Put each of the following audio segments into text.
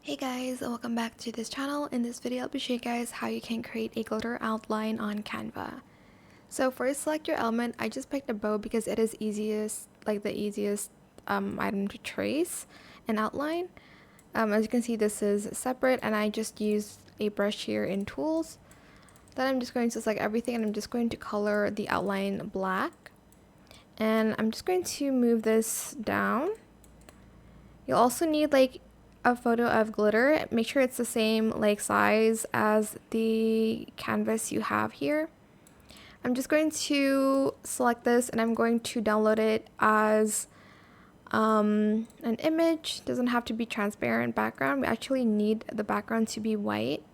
Hey guys, welcome back to this channel. In this video, I'll be showing you guys how you can create a glitter outline on Canva. So first, select your element. I just picked a bow because it is the easiest item to trace and outline. As you can see, this is separate, and I just used a brush here in Tools. Then I'm just going to select everything, and I'm just going to color the outline black. And I'm just going to move this down. You'll also need a photo of glitter. Make sure it's the same size as the canvas you have here. I'm just going to select this and I'm going to download it as an image. Doesn't have to be transparent background. We actually need the background to be white.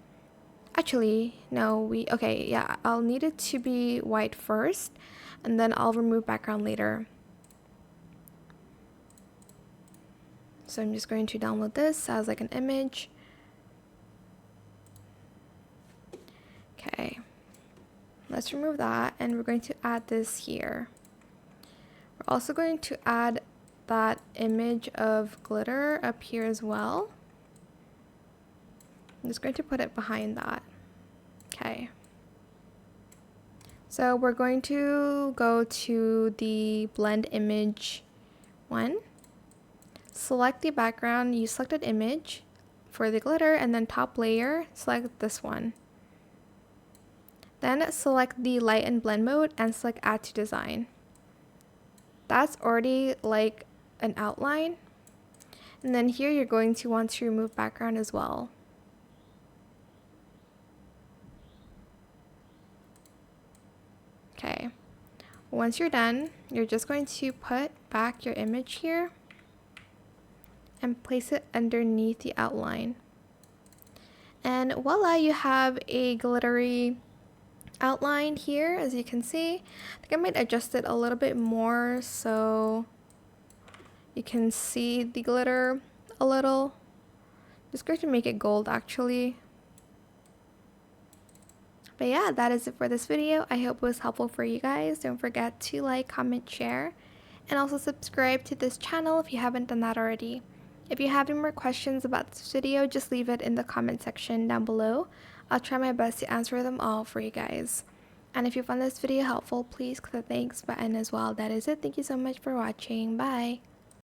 Actually, no, I'll need it to be white first and then I'll remove background later. So I'm just going to download this as an image. Okay, let's remove that and we're going to add this here. We're also going to add that image of glitter up here as well. I'm just going to put it behind that. Okay. So we're going to go to the blend image one. Select the background, you selected image for the glitter, and then top layer, select this one. Then select the light and blend mode and select add to design. That's already like an outline. And then here you're going to want to remove background as well. Okay. Once you're done, you're just going to put back your image here and place it underneath the outline. And voila, you have a glittery outline here, as you can see. I think I might adjust it a little bit more so you can see the glitter a little. Just going to make it gold actually. But yeah, that is it for this video. I hope it was helpful for you guys. Don't forget to like, comment, share, and also subscribe to this channel if you haven't done that already. If you have any more questions about this video, just leave it in the comment section down below. I'll try my best to answer them all for you guys. And if you found this video helpful, please click the thanks button as well. That is it. Thank you so much for watching. Bye.